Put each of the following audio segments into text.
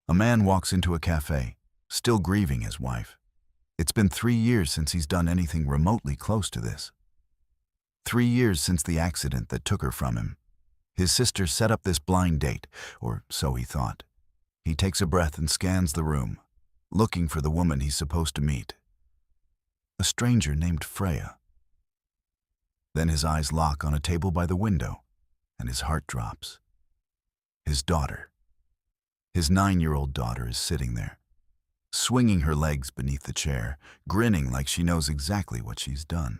A man walks into a café, still grieving his wife. It's been 3 years since he's done anything remotely close to this. 3 years since the accident that took her from him. His sister set up this blind date, or so he thought. He takes a breath and scans the room, looking for the woman he's supposed to meet. A stranger named Freya. Then his eyes lock on a table by the window, and his heart drops. His daughter. His 9-year-old daughter is sitting there, swinging her legs beneath the chair, grinning like she knows exactly what she's done.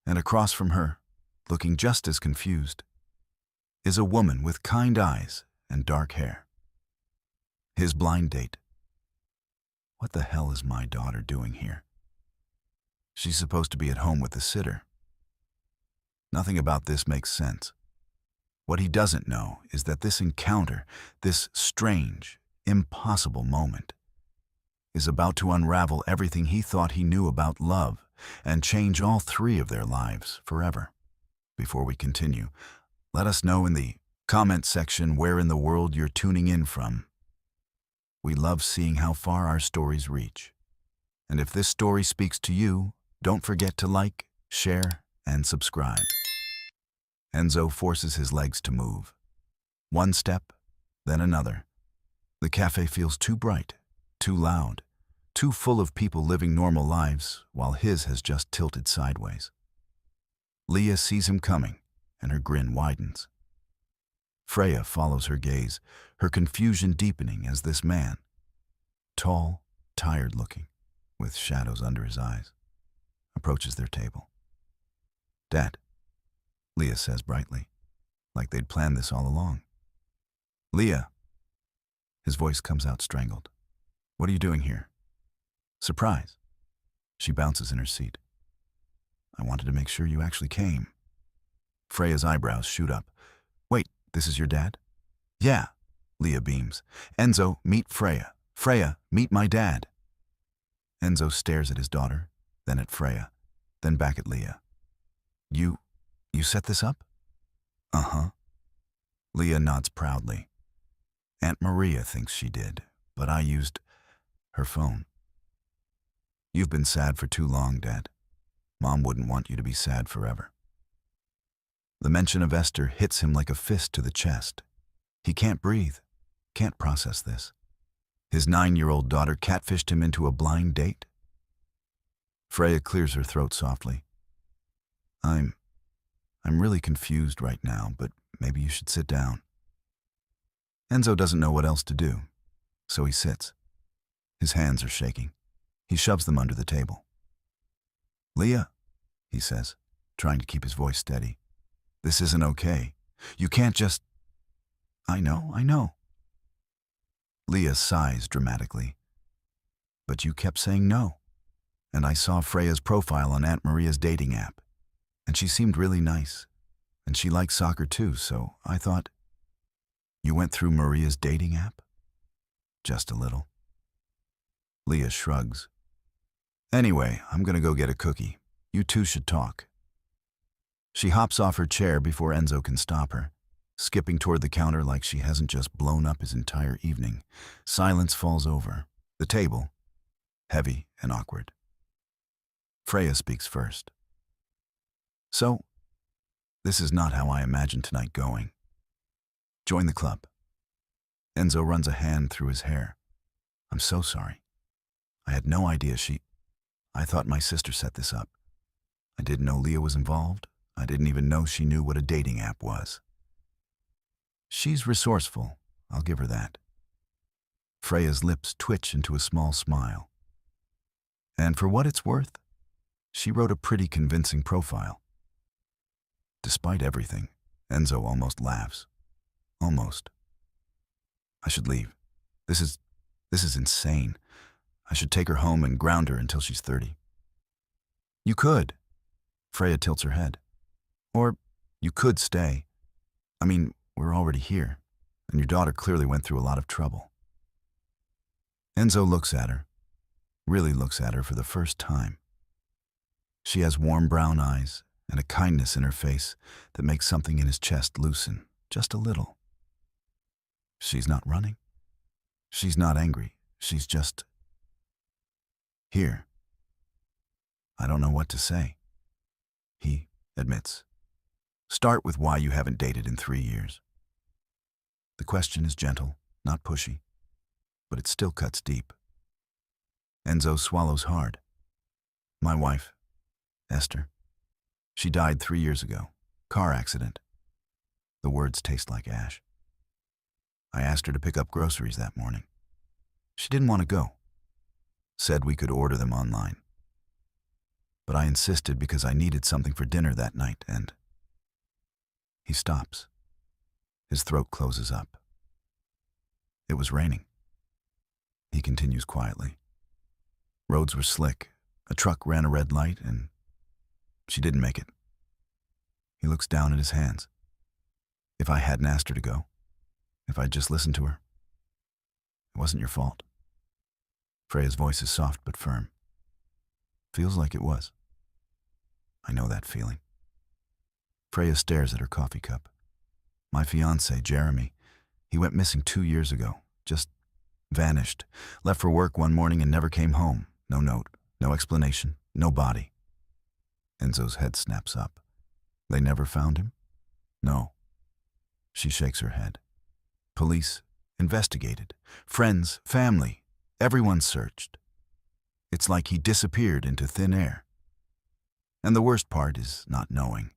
And across from her, looking just as confused, is a woman with kind eyes and dark hair. His blind date. What the hell is my daughter doing here? She's supposed to be at home with the sitter. Nothing about this makes sense. What he doesn't know is that this encounter, this strange, impossible moment, is about to unravel everything he thought he knew about love and change all three of their lives forever. Before we continue, let us know in the comment section where in the world you're tuning in from. We love seeing how far our stories reach. And if this story speaks to you, don't forget to like, share, and subscribe. Enzo forces his legs to move. One step, then another. The cafe feels too bright, too loud, too full of people living normal lives, while his has just tilted sideways. Leah sees him coming, and her grin widens. Freya follows her gaze, her confusion deepening as this man, tall, tired-looking, with shadows under his eyes, approaches their table. "Dad," Leah says brightly, like they'd planned this all along. "Leah." His voice comes out strangled. "What are you doing here?" "Surprise." She bounces in her seat. "I wanted to make sure you actually came." Freya's eyebrows shoot up. "Wait, this is your dad?" "Yeah," Leah beams. "Enzo, meet Freya. Freya, meet my dad." Enzo stares at his daughter, then at Freya, then back at Leah. You set this up?" "Uh-huh." Leah nods proudly. "Aunt Maria thinks she did, but I used her phone." "You've been sad for too long, Dad. Mom wouldn't want you to be sad forever." The mention of Esther hits him like a fist to the chest. He can't breathe, can't process this. His 9-year-old daughter catfished him into a blind date. Freya clears her throat softly. I'm really confused right now, but maybe you should sit down." Enzo doesn't know what else to do, so he sits. His hands are shaking. He shoves them under the table. "Leah," he says, trying to keep his voice steady. "This isn't okay. You can't just—" I know." Leah sighs dramatically. "But you kept saying no. And I saw Freya's profile on Aunt Maria's dating app. And she seemed really nice. And she likes soccer too, so I thought—" "You went through Maria's dating app?" "Just a little." Leah shrugs. "Anyway, I'm gonna go get a cookie. You two should talk." She hops off her chair before Enzo can stop her, skipping toward the counter like she hasn't just blown up his entire evening. Silence falls over. The table, heavy and awkward. Freya speaks first. "So, this is not how I imagined tonight going. Join the club." Enzo runs a hand through his hair. "I'm so sorry. I had no idea I thought my sister set this up. I didn't know Leah was involved. I didn't even know she knew what a dating app was." She's resourceful, I'll give her that. Freya's lips twitch into a small smile. And for what it's worth, she wrote a pretty convincing profile. Despite everything, Enzo almost laughs. Almost. "I should leave. This is insane. I should take her home and ground her until she's 30. "You could." Freya tilts her head. "Or you could stay. I mean, we're already here, and your daughter clearly went through a lot of trouble." Enzo looks at her, really looks at her for the first time. She has warm brown eyes and a kindness in her face that makes something in his chest loosen, just a little. She's not running? She's not angry. She's just here. I don't know what to say. He admits. Start with why you haven't dated in 3 years. The question is gentle, not pushy, but it still cuts deep. Enzo swallows hard. My wife, Esther. She died 3 years ago. Car accident. The words taste like ash. I asked her to pick up groceries that morning. She didn't want to go. Said we could order them online. But I insisted because I needed something for dinner that night, and he stops. His throat closes up. It was raining. He continues quietly. Roads were slick. A truck ran a red light, and she didn't make it. He looks down at his hands. If I hadn't asked her to go, if I'd just listened to her, it wasn't your fault. Freya's voice is soft but firm. Feels like it was. I know that feeling. Freya stares at her coffee cup. My fiancé, Jeremy, he went missing 2 years ago. Just vanished. Left for work one morning and never came home. No note, no explanation, no body. Enzo's head snaps up. They never found him? No. She shakes her head. Police investigated. Friends, family, everyone searched. It's like he disappeared into thin air. And the worst part is not knowing.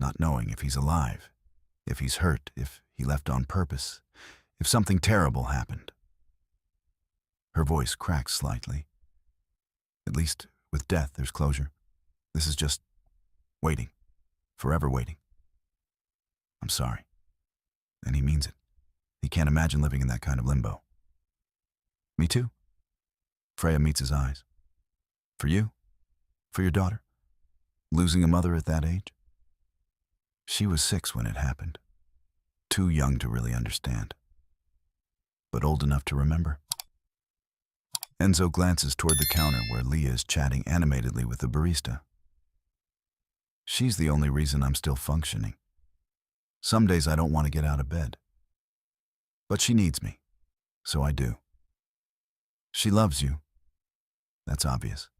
Not knowing if he's alive, if he's hurt, if he left on purpose, if something terrible happened. Her voice cracks slightly. At least with death, there's closure. This is just waiting. Forever waiting. I'm sorry. And he means it. He can't imagine living in that kind of limbo. Me too. Freya meets his eyes. For you? For your daughter? Losing a mother at that age? She was 6 when it happened. Too young to really understand. But old enough to remember. Enzo glances toward the counter where Leah is chatting animatedly with the barista. She's the only reason I'm still functioning. Some days I don't want to get out of bed. But she needs me, so I do. She loves you. That's obvious.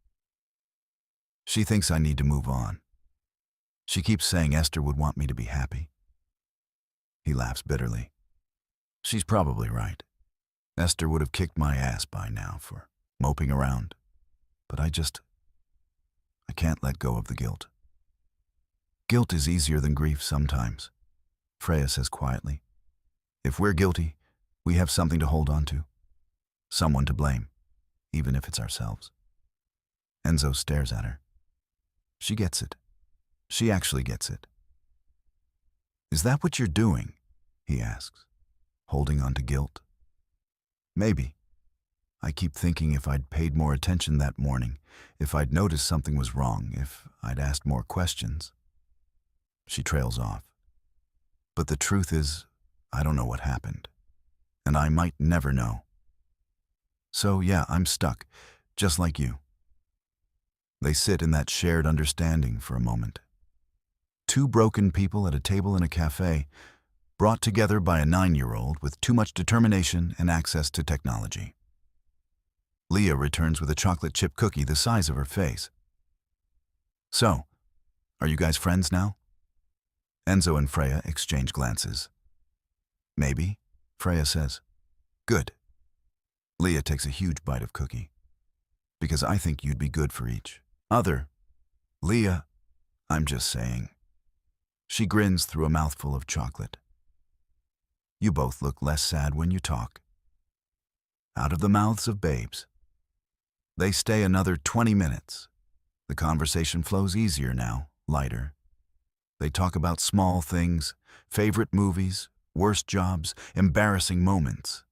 She thinks I need to move on. She keeps saying Esther would want me to be happy. He laughs bitterly. She's probably right. Esther would have kicked my ass by now for moping around. But I can't let go of the guilt. Guilt is easier than grief sometimes, Freya says quietly. If we're guilty, we have something to hold on to. Someone to blame, even if it's ourselves. Enzo stares at her. She gets it. She actually gets it. Is that what you're doing? He asks, holding on to guilt. Maybe. I keep thinking if I'd paid more attention that morning, if I'd noticed something was wrong, if I'd asked more questions. She trails off. But the truth is, I don't know what happened. And I might never know. So yeah, I'm stuck, just like you. They sit in that shared understanding for a moment. 2 broken people at a table in a cafe, brought together by a 9-year-old with too much determination and access to technology. Leah returns with a chocolate chip cookie the size of her face. So, are you guys friends now? Enzo and Freya exchange glances. Maybe, Freya says. Good. Leah takes a huge bite of cookie. Because I think you'd be good for each other. Leah, I'm just saying. She grins through a mouthful of chocolate. You both look less sad when you talk. Out of the mouths of babes. They stay another 20 minutes. The conversation flows easier now, lighter. They talk about small things, favorite movies, worst jobs, embarrassing moments.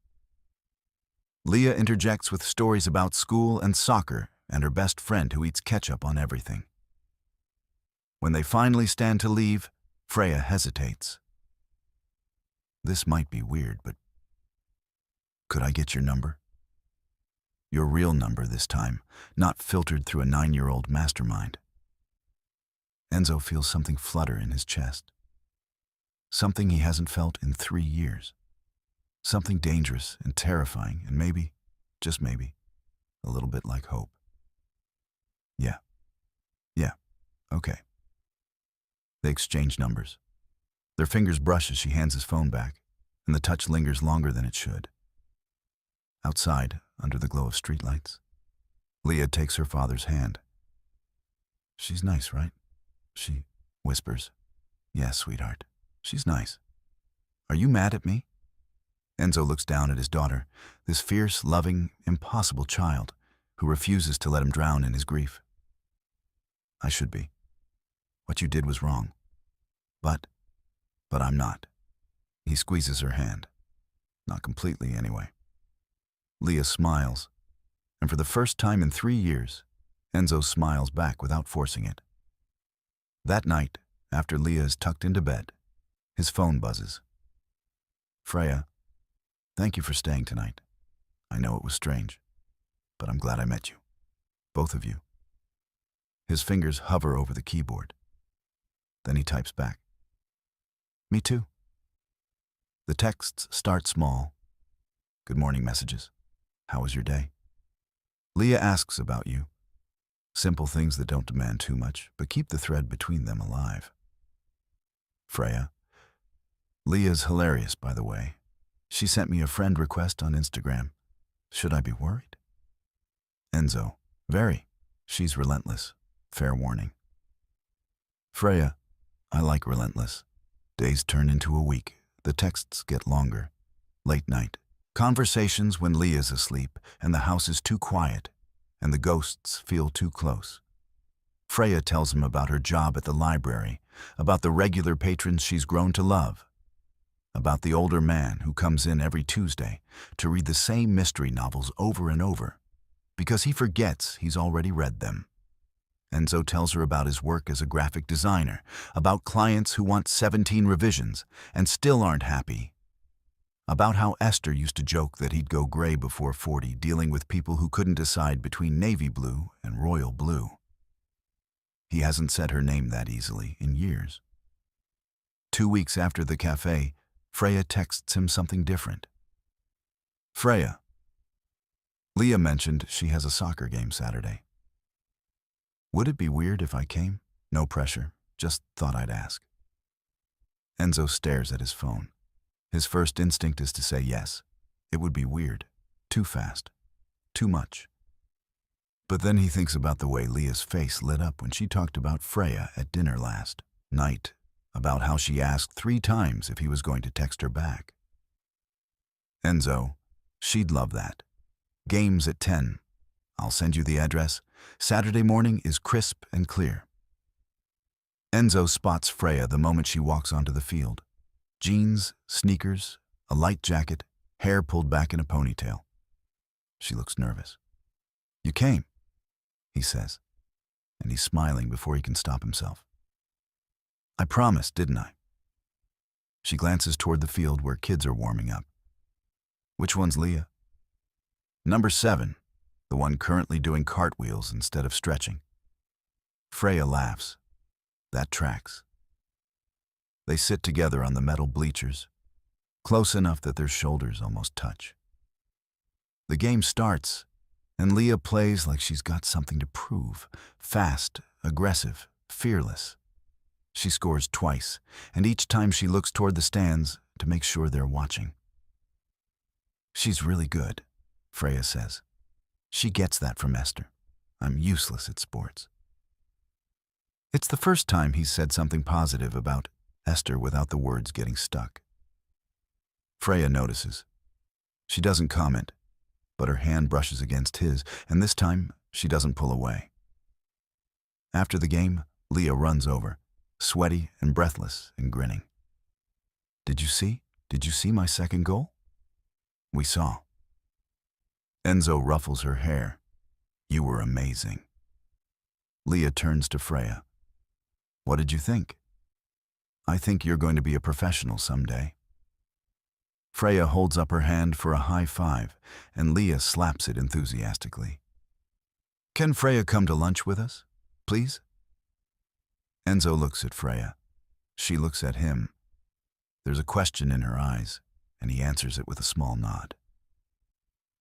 Leah interjects with stories about school and soccer and her best friend who eats ketchup on everything. When they finally stand to leave, Freya hesitates. This might be weird, but could I get your number? Your real number this time, not filtered through a 9-year-old mastermind. Enzo feels something flutter in his chest. Something he hasn't felt in 3 years. Something dangerous and terrifying, and maybe, just maybe, a little bit like hope. Yeah, yeah, okay. They exchange numbers. Their fingers brush as she hands his phone back, and the touch lingers longer than it should. Outside, under the glow of streetlights, Leah takes her father's hand. She's nice, right? She whispers. Yes, sweetheart. She's nice. Are you mad at me? Enzo looks down at his daughter, this fierce, loving, impossible child who refuses to let him drown in his grief. I should be. What you did was wrong. But I'm not. He squeezes her hand. Not completely, anyway. Leah smiles, and for the first time in 3 years, Enzo smiles back without forcing it. That night, after Leah is tucked into bed, his phone buzzes. Freya, thank you for staying tonight. I know it was strange, but I'm glad I met you. Both of you. His fingers hover over the keyboard. Then he types back. Me too. The texts start small. Good morning messages. How was your day? Leah asks about you. Simple things that don't demand too much, but keep the thread between them alive. Freya. Leah's hilarious, by the way. She sent me a friend request on Instagram. Should I be worried? Enzo. Very. She's relentless. Fair warning. Freya. I like relentless. Days turn into a week. The texts get longer. Late night. Conversations when Leah's asleep and the house is too quiet and the ghosts feel too close. Freya tells him about her job at the library, about the regular patrons she's grown to love, about the older man who comes in every Tuesday to read the same mystery novels over and over because he forgets he's already read them. Enzo tells her about his work as a graphic designer, about clients who want 17 revisions and still aren't happy, about how Esther used to joke that he'd go gray before 40 dealing with people who couldn't decide between navy blue and royal blue. He hasn't said her name that easily in years. 2 weeks after the café, Freya texts him something different. Freya. Leah mentioned she has a soccer game Saturday. Would it be weird if I came? No pressure, just thought I'd ask. Enzo stares at his phone. His first instinct is to say yes. It would be weird. Too fast. Too much. But then he thinks about the way Leah's face lit up when she talked about Freya at dinner last night, about how she asked 3 times if he was going to text her back. Enzo, she'd love that. Games at 10. I'll send you the address. Saturday morning is crisp and clear. Enzo spots Freya the moment she walks onto the field. Jeans, sneakers, a light jacket, hair pulled back in a ponytail. She looks nervous. You came, he says, and he's smiling before he can stop himself. I promised, didn't I? She glances toward the field where kids are warming up. Which one's Leah? Number 7, the one currently doing cartwheels instead of stretching. Freya laughs. That tracks. They sit together on the metal bleachers, close enough that their shoulders almost touch. The game starts, and Leah plays like she's got something to prove. Fast, aggressive, fearless. She scores twice, and each time she looks toward the stands to make sure they're watching. She's really good, Freya says. She gets that from Esther. I'm useless at sports. It's the first time he's said something positive about Esther without the words getting stuck. Freya notices. She doesn't comment, but her hand brushes against his, and this time she doesn't pull away. After the game, Leah runs over, sweaty and breathless and grinning. Did you see? Did you see my second goal? We saw. Enzo ruffles her hair. You were amazing. Leah turns to Freya. What did you think? I think you're going to be a professional someday. Freya holds up her hand for a high five, and Leah slaps it enthusiastically. Can Freya come to lunch with us, please? Enzo looks at Freya. She looks at him. There's a question in her eyes, and he answers it with a small nod.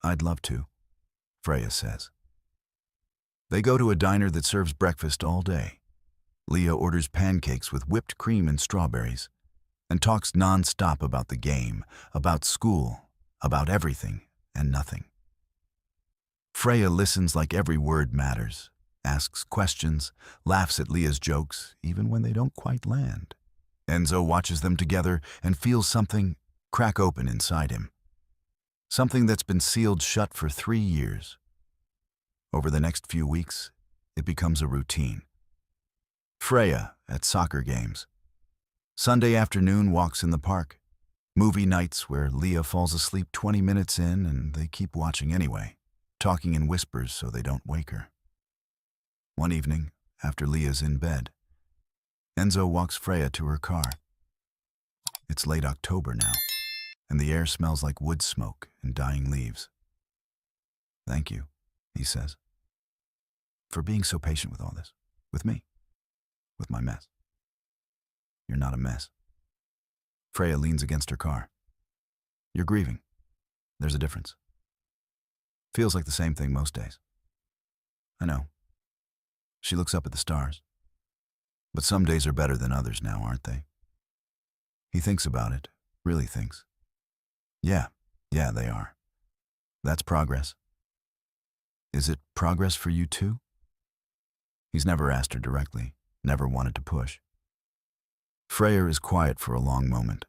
"I'd love to," Freya says. They go to a diner that serves breakfast all day. Leah orders pancakes with whipped cream and strawberries and talks non-stop about the game, about school, about everything and nothing. Freya listens like every word matters, asks questions, laughs at Leah's jokes, even when they don't quite land. Enzo watches them together and feels something crack open inside him. Something that's been sealed shut for 3 years. Over the next few weeks, it becomes a routine. Freya at soccer games. Sunday afternoon walks in the park. Movie nights where Leah falls asleep 20 minutes in and they keep watching anyway, talking in whispers so they don't wake her. One evening, after Leah's in bed, Enzo walks Freya to her car. It's late October now, and the air smells like wood smoke and dying leaves. "Thank you," he says, "for being so patient with all this. With me. With my mess." "You're not a mess." Freya leans against her car. "You're grieving. There's a difference. Feels like the same thing most days." "I know." She looks up at the stars. "But some days are better than others now, aren't they?" He thinks about it, really thinks. Yeah, they are. That's progress. Is it progress for you too? He's never asked her directly, never wanted to push. Freya is quiet for a long moment.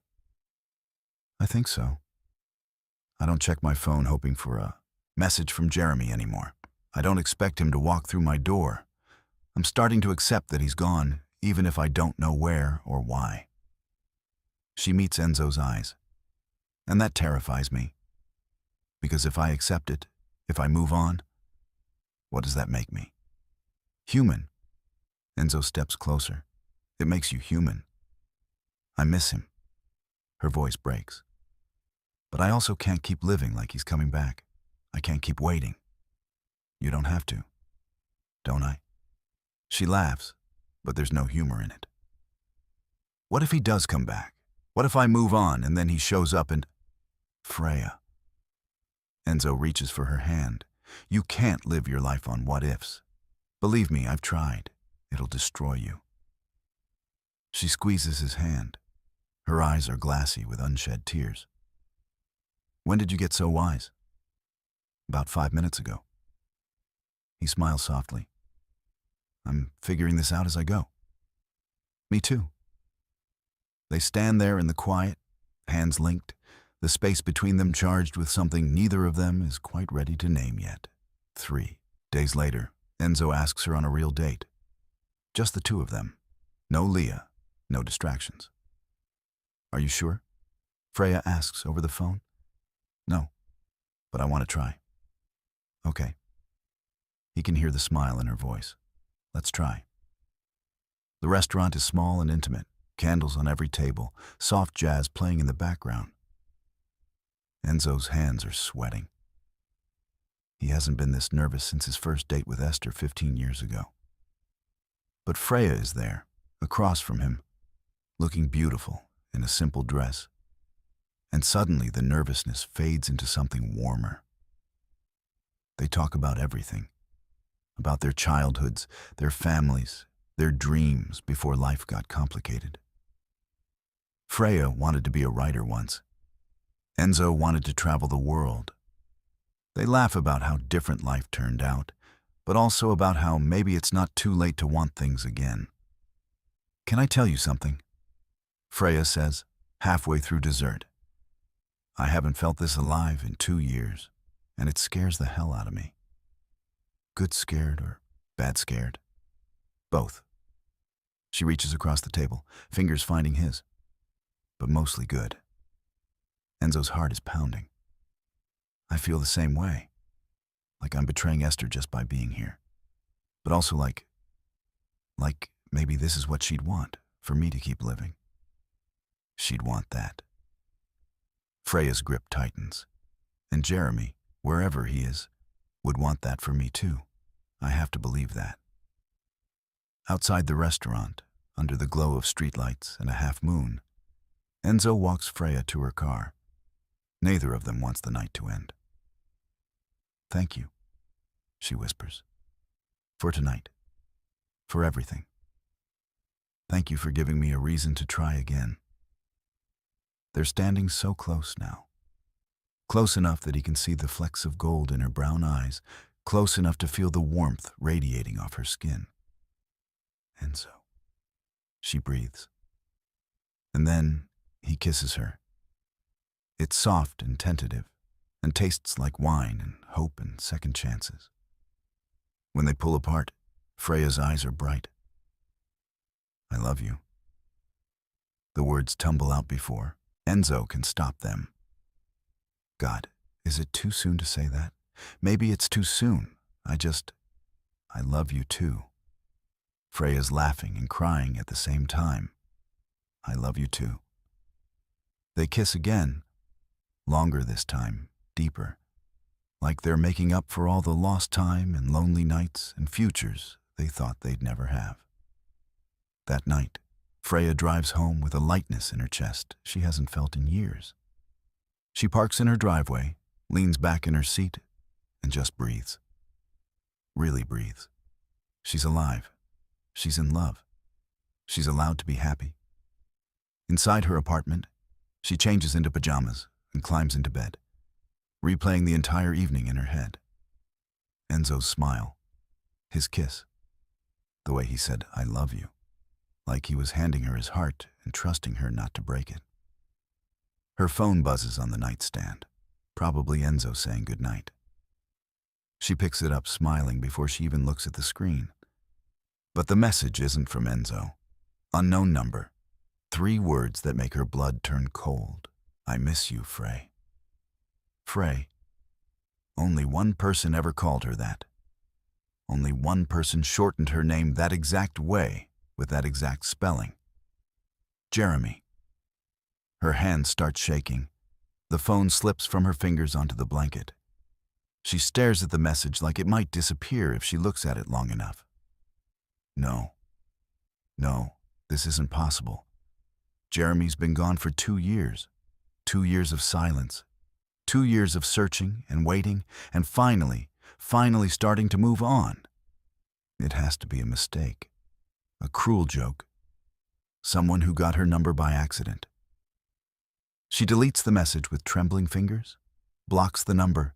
"I think so. I don't check my phone hoping for a message from Jeremy anymore. I don't expect him to walk through my door. I'm starting to accept that he's gone, even if I don't know where or why." She meets Enzo's eyes, and that terrifies me. Because if I accept it, if I move on, what does that make me? Human. Enzo steps closer. It makes you human. I miss him. Her voice breaks. But I also can't keep living like he's coming back. I can't keep waiting. You don't have to. Don't I? She laughs, but there's no humor in it. What if he does come back? What if I move on and then he shows up and... Freya. Enzo reaches for her hand. You can't live your life on what-ifs. Believe me, I've tried. It'll destroy you. She squeezes his hand. Her eyes are glassy with unshed tears. When did you get so wise? About 5 minutes ago. He smiles softly. I'm figuring this out as I go. Me too. They stand there in the quiet, hands linked, the space between them charged with something neither of them is quite ready to name yet. 3 days later, Enzo asks her on a real date. Just the two of them. No Leah, no distractions. Are you sure? Freya asks over the phone. No, but I want to try. Okay. He can hear the smile in her voice. Let's try. The restaurant is small and intimate, candles on every table, soft jazz playing in the background. Enzo's hands are sweating. He hasn't been this nervous since his first date with Esther 15 years ago. But Freya is there, across from him, looking beautiful in a simple dress. And suddenly the nervousness fades into something warmer. They talk about everything. About their childhoods, their families, their dreams before life got complicated. Freya wanted to be a writer once. Enzo wanted to travel the world. They laugh about how different life turned out, but also about how maybe it's not too late to want things again. Can I tell you something? Freya says, halfway through dessert. I haven't felt this alive in 2 years, and it scares the hell out of me. Good scared or bad scared? Both. She reaches across the table, fingers finding his. But mostly good. Enzo's heart is pounding. I feel the same way. Like I'm betraying Esther just by being here. But also like maybe this is what she'd want, for me to keep living. She'd want that. Freya's grip tightens. And Jeremy, wherever he is, would want that for me too. I have to believe that. Outside the restaurant, under the glow of streetlights and a half moon, Enzo walks Freya to her car. Neither of them wants the night to end. "Thank you," she whispers, "for tonight, for everything. Thank you for giving me a reason to try again." They're standing so close now. Close enough that he can see the flecks of gold in her brown eyes, close enough to feel the warmth radiating off her skin. "Enzo," she breathes. And then he kisses her. It's soft and tentative, and tastes like wine and hope and second chances. When they pull apart, Freya's eyes are bright. "I love you." The words tumble out before Enzo can stop them. God, is it too soon to say that? Maybe it's too soon. I love you too. Freya's laughing and crying at the same time. "I love you too." They kiss again, longer this time, deeper, like they're making up for all the lost time and lonely nights and futures they thought they'd never have. That night, Freya drives home with a lightness in her chest she hasn't felt in years. She parks in her driveway, leans back in her seat, and just breathes. Really breathes. She's alive. She's in love. She's allowed to be happy. Inside her apartment, she changes into pajamas and climbs into bed, replaying the entire evening in her head. Enzo's smile, his kiss, the way he said, "I love you," like he was handing her his heart and trusting her not to break it. Her phone buzzes on the nightstand, probably Enzo saying goodnight. She picks it up, smiling before she even looks at the screen. But the message isn't from Enzo. Unknown number. 3 words that make her blood turn cold. "I miss you, Frey." Frey. Only one person ever called her that. Only one person shortened her name that exact way, with that exact spelling. Jeremy. Her hand starts shaking. The phone slips from her fingers onto the blanket. She stares at the message like it might disappear if she looks at it long enough. No, this isn't possible. Jeremy's been gone for 2 years. 2 years of silence. 2 years of searching and waiting, and finally starting to move on. It has to be a mistake. A cruel joke. Someone who got her number by accident. She deletes the message with trembling fingers, blocks the number,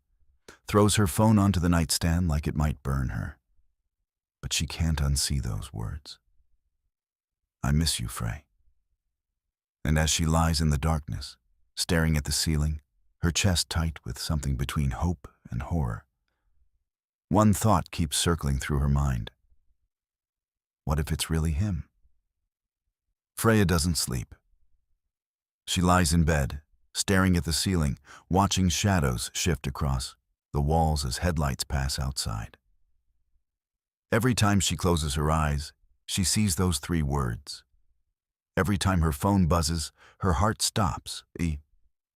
throws her phone onto the nightstand like it might burn her. But she can't unsee those words. "I miss you, Frey." And as she lies in the darkness, staring at the ceiling, her chest tight with something between hope and horror, one thought keeps circling through her mind. What if it's really him? Freya doesn't sleep. She lies in bed, staring at the ceiling, watching shadows shift across the walls as headlights pass outside. Every time she closes her eyes, she sees those 3 words. Every time her phone buzzes, her heart stops,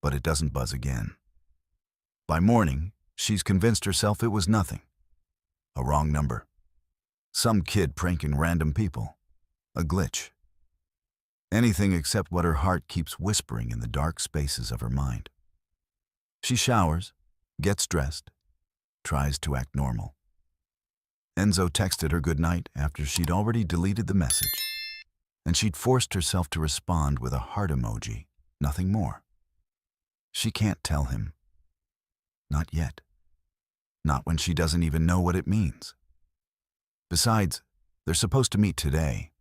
but it doesn't buzz again. By morning, she's convinced herself it was nothing. A wrong number. Some kid pranking random people. A glitch. Anything except what her heart keeps whispering in the dark spaces of her mind. She showers, gets dressed, tries to act normal. Enzo texted her goodnight after she'd already deleted the message, and she'd forced herself to respond with a heart emoji, nothing more. She can't tell him. Not yet. Not when she doesn't even know what it means. Besides, they're supposed to meet today.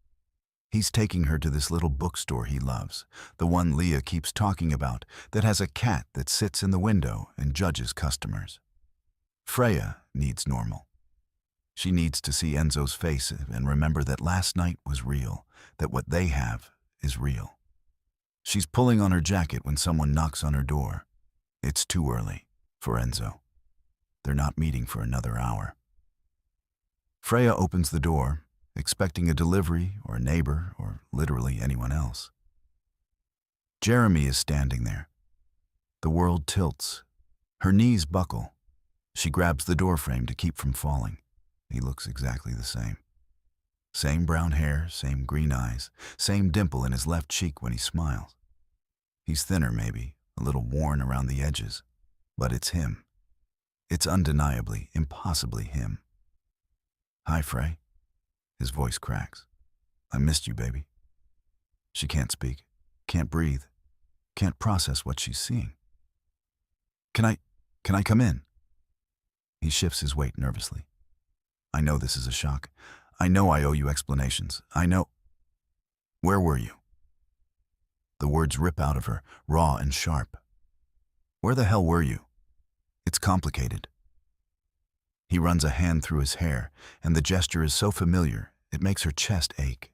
He's taking her to this little bookstore he loves, the one Leah keeps talking about, that has a cat that sits in the window and judges customers. Freya needs normal. She needs to see Enzo's face and remember that last night was real, that what they have is real. She's pulling on her jacket when someone knocks on her door. It's too early for Enzo. They're not meeting for another hour. Freya opens the door, expecting a delivery or a neighbor or literally anyone else. Jeremy is standing there. The world tilts. Her knees buckle. She grabs the doorframe to keep from falling. He looks exactly the same. Same brown hair, same green eyes, same dimple in his left cheek when he smiles. He's thinner maybe, a little worn around the edges, but it's him. It's undeniably, impossibly him. Hi, Frey. His voice cracks. I missed you, baby. She can't speak, can't breathe, can't process what she's seeing. Can I come in? He shifts his weight nervously. I know this is a shock. I know I owe you explanations. I know. Where were you? The words rip out of her, raw and sharp. Where the hell were you? It's complicated. He runs a hand through his hair, and the gesture is so familiar, it makes her chest ache.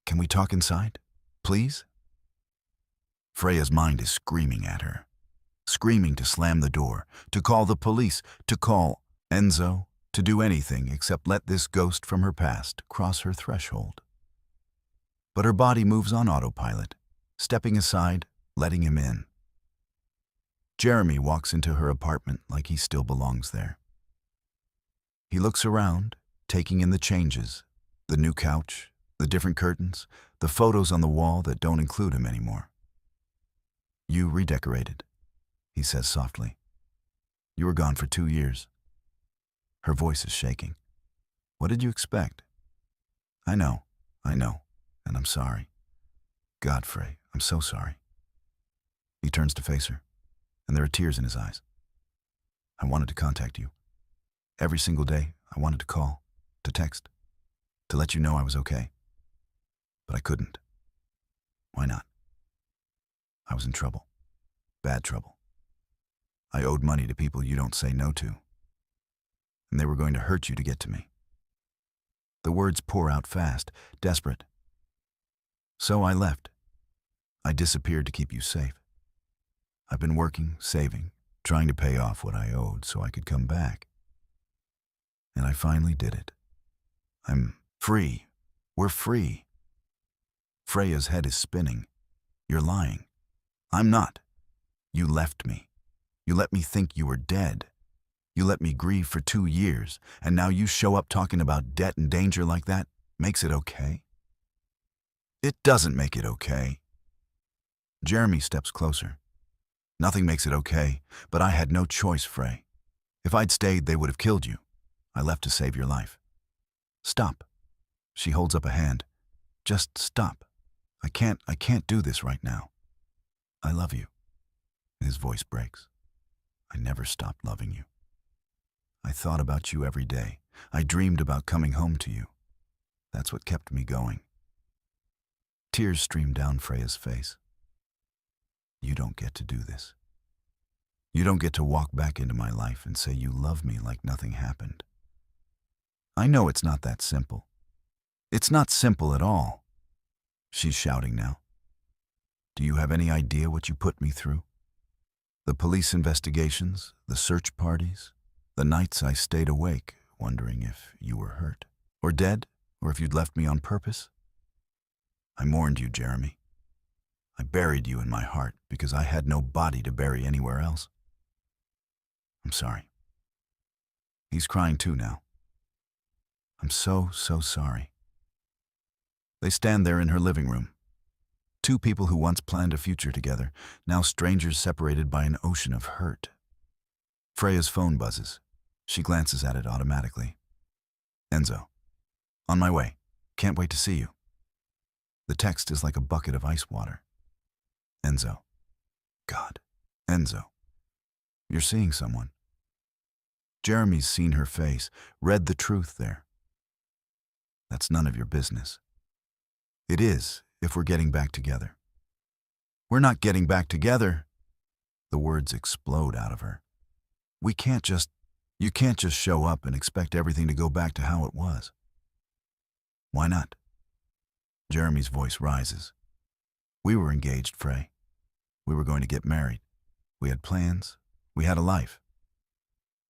Can we talk inside? Please? Freya's mind is screaming at her. Screaming to slam the door, to call the police, to call Enzo, to do anything except let this ghost from her past cross her threshold. But her body moves on autopilot, stepping aside, letting him in. Jeremy walks into her apartment like he still belongs there. He looks around, taking in the changes, the new couch, the different curtains, the photos on the wall that don't include him anymore. You redecorated, he says softly. You were gone for 2 years. Her voice is shaking. What did you expect? I know, and I'm sorry. Godfrey, I'm so sorry. He turns to face her, and there are tears in his eyes. I wanted to contact you. Every single day, I wanted to call, to text, to let you know I was okay. But I couldn't. Why not? I was in trouble. Bad trouble. I owed money to people you don't say no to. And they were going to hurt you to get to me. The words pour out fast, desperate. So I left. I disappeared to keep you safe. I've been working, saving, trying to pay off what I owed so I could come back. And I finally did it. I'm free. We're free. Freya's head is spinning. You're lying. I'm not. You left me. You let me think you were dead. You let me grieve for 2 years, and now you show up talking about debt and danger like that? Makes it okay? It doesn't make it okay. Jeremy steps closer. Nothing makes it okay, but I had no choice, Frey. If I'd stayed, they would have killed you. I left to save your life. Stop. She holds up a hand. Just stop. I can't do this right now. I love you. His voice breaks. I never stopped loving you. I thought about you every day. I dreamed about coming home to you. That's what kept me going. Tears stream down Freya's face. You don't get to do this. You don't get to walk back into my life and say you love me like nothing happened. I know it's not that simple. It's not simple at all. She's shouting now. Do you have any idea what you put me through? The police investigations, the search parties, the nights I stayed awake wondering if you were hurt, or dead, or if you'd left me on purpose. I mourned you, Jeremy. I buried you in my heart because I had no body to bury anywhere else. I'm sorry. He's crying too now. I'm so sorry. They stand there in her living room. Two people who once planned a future together, now strangers separated by an ocean of hurt. Freya's phone buzzes. She glances at it automatically. Enzo. On my way. Can't wait to see you. The text is like a bucket of ice water. Enzo. God. Enzo. You're seeing someone. Jeremy's seen her face, read the truth there. That's none of your business. It is, if we're getting back together. We're not getting back together. The words explode out of her. You can't just show up and expect everything to go back to how it was. Why not? Jeremy's voice rises. We were engaged, Frey. We were going to get married. We had plans. We had a life.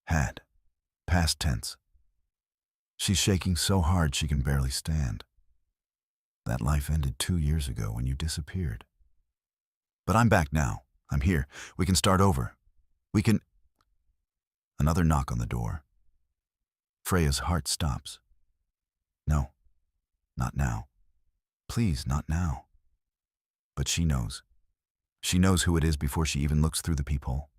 Had. Past tense. She's shaking so hard she can barely stand. That life ended 2 years ago when you disappeared. But I'm back now. I'm here. We can start over. We can... Another knock on the door. Freya's heart stops. No, not now. Please, not now. But she knows. She knows who it is before she even looks through the peephole.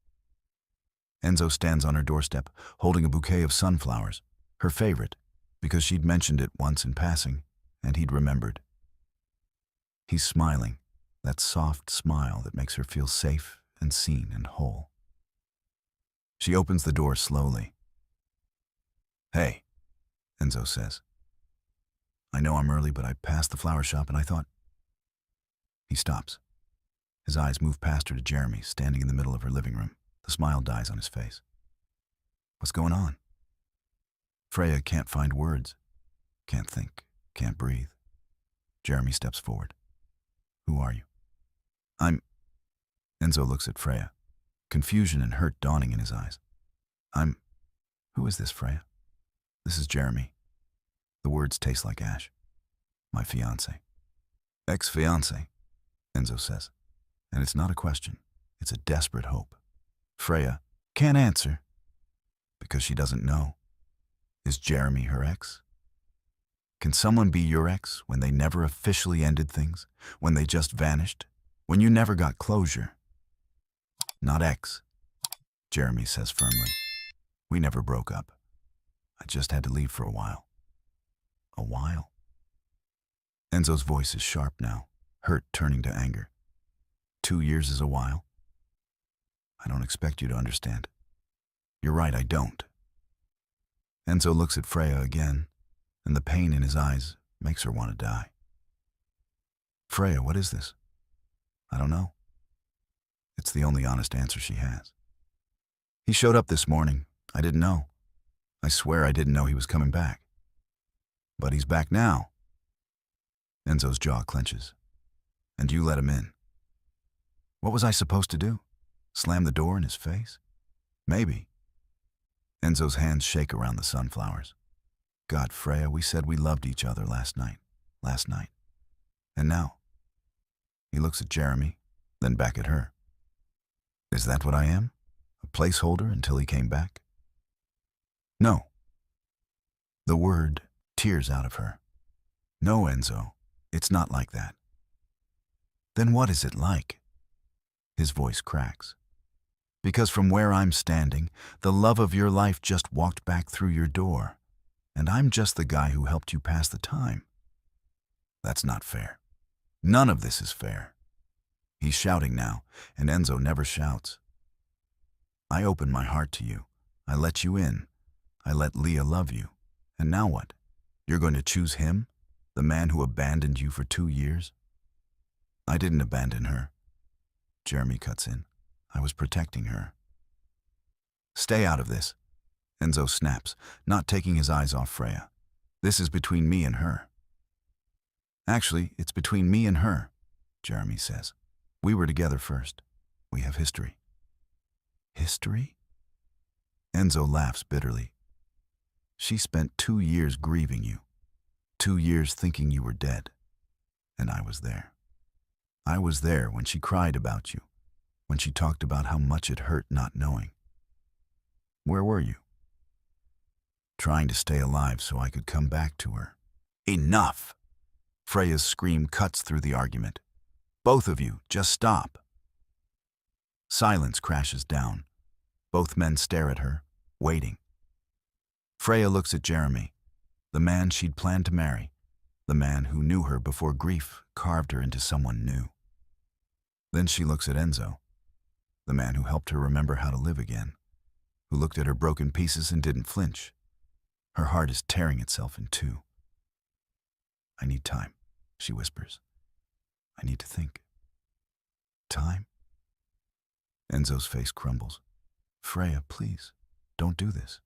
Enzo stands on her doorstep, holding a bouquet of sunflowers, her favorite, because she'd mentioned it once in passing, and he'd remembered. He's smiling, that soft smile that makes her feel safe and seen and whole. She opens the door slowly. "Hey," Enzo says. "I know I'm early, but I passed the flower shop and I thought..." He stops. His eyes move past her to Jeremy, standing in the middle of her living room. The smile dies on his face. "What's going on?" Freya can't find words, can't think, can't breathe. Jeremy steps forward. "Who are you?" Enzo looks at Freya, confusion and hurt dawning in his eyes. Who is this, Freya?" "This is Jeremy." The words taste like ash. "My fiancé." "Ex-fiancé," Enzo says. And it's not a question, it's a desperate hope. Freya can't answer because she doesn't know. Is Jeremy her ex? Can someone be your ex when they never officially ended things, when they just vanished, when you never got closure? "Not ex," Jeremy says firmly. "We never broke up. I just had to leave for a while." "A while?" Enzo's voice is sharp now, hurt turning to anger. 2 years is a while. I don't expect you to understand. You're right, I don't. Enzo looks at Freya again, and the pain in his eyes makes her want to die. "Freya, what is this?" "I don't know." It's the only honest answer she has. "He showed up this morning. I didn't know. I swear I didn't know he was coming back. But he's back now." Enzo's jaw clenches. "And you let him in." What was I supposed to do? Slam the door in his face? Maybe. Enzo's hands shake around the sunflowers. "God, Freya, we said we loved each other last night. And now?" He looks at Jeremy, then back at her. "Is that what I am? A placeholder until he came back?" "No." The word tears out of her. "No, Enzo, it's not like that." "Then what is it like?" His voice cracks. "Because from where I'm standing, the love of your life just walked back through your door, and I'm just the guy who helped you pass the time. That's not fair. None of this is fair." He's shouting now, and Enzo never shouts. "I opened my heart to you. I let you in. I let Leah love you. And now what? You're going to choose him? The man who abandoned you for 2 years?" "I didn't abandon her." Jeremy cuts in. "I was protecting her." "Stay out of this," Enzo snaps, not taking his eyes off Freya. "This is between me and her." "Actually, it's between me and her," Jeremy says. "We were together first. We have history." "History?" Enzo laughs bitterly. "She spent 2 years grieving you. 2 years thinking you were dead. And I was there. I was there when she cried about you, when she talked about how much it hurt not knowing. Where were you?" "Trying to stay alive so I could come back to her." "Enough!" Freya's scream cuts through the argument. "Both of you, just stop." Silence crashes down. Both men stare at her, waiting. Freya looks at Jeremy, the man she'd planned to marry, the man who knew her before grief carved her into someone new. Then she looks at Enzo, the man who helped her remember how to live again, who looked at her broken pieces and didn't flinch. Her heart is tearing itself in two. "I need time," she whispers. "I need to think." "Time?" Enzo's face crumbles. "Freya, please, don't do this."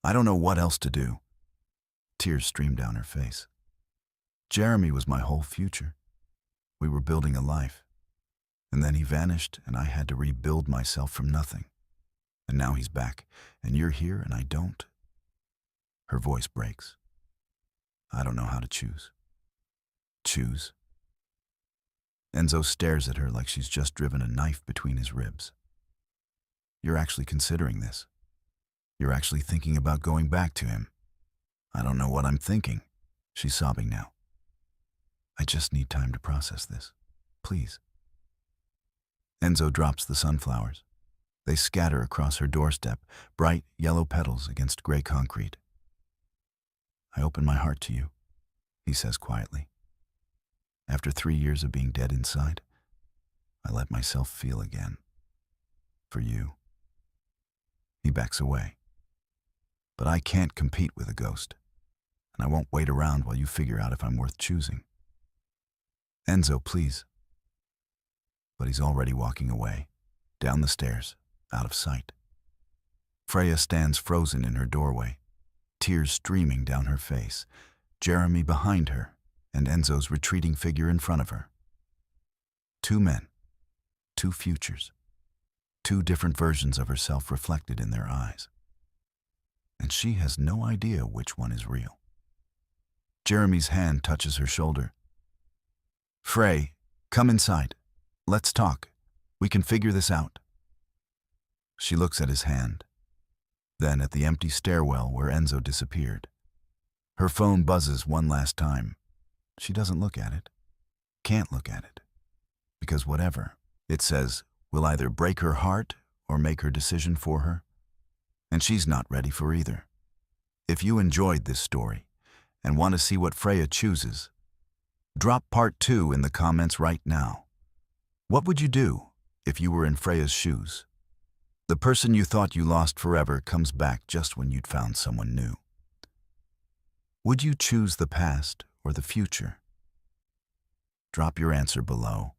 "I don't know what else to do." Tears stream down her face. "Jeremy was my whole future. We were building a life. And then he vanished, and I had to rebuild myself from nothing. And now he's back, and you're here, and I don't." Her voice breaks. "I don't know how to choose." "Choose?" Enzo stares at her like she's just driven a knife between his ribs. "You're actually considering this. You're actually thinking about going back to him." "I don't know what I'm thinking." She's sobbing now. "I just need time to process this. Please." Enzo drops the sunflowers. They scatter across her doorstep, bright yellow petals against gray concrete. I open my heart to you, he says quietly. After 3 years of being dead inside, I let myself feel again. For you. He backs away. But I can't compete with a ghost, and I won't wait around while you figure out if I'm worth choosing. Enzo, please. But he's already walking away, down the stairs, out of sight. Freya stands frozen in her doorway, tears streaming down her face, Jeremy behind her, and Enzo's retreating figure in front of her. 2 men, 2 futures, 2 different versions of herself reflected in their eyes. And she has no idea which one is real. Jeremy's hand touches her shoulder. Frey, come inside. Let's talk. We can figure this out. She looks at his hand, then at the empty stairwell where Enzo disappeared. Her phone buzzes one last time. She doesn't look at it, can't look at it, because whatever it says will either break her heart or make her decision for her, and she's not ready for either. If you enjoyed this story and want to see what Freya chooses, drop part 2 in the comments right now. What would you do if you were in Freya's shoes? The person you thought you lost forever comes back just when you'd found someone new. Would you choose the past or the future? Drop your answer below.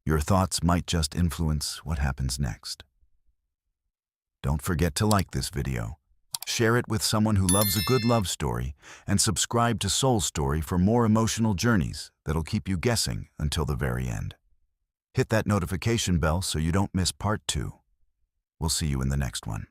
Your thoughts might just influence what happens next. Don't forget to like this video, share it with someone who loves a good love story, and subscribe to Soul Story for more emotional journeys that'll keep you guessing until the very end. Hit that notification bell so you don't miss part 2. We'll see you in the next one.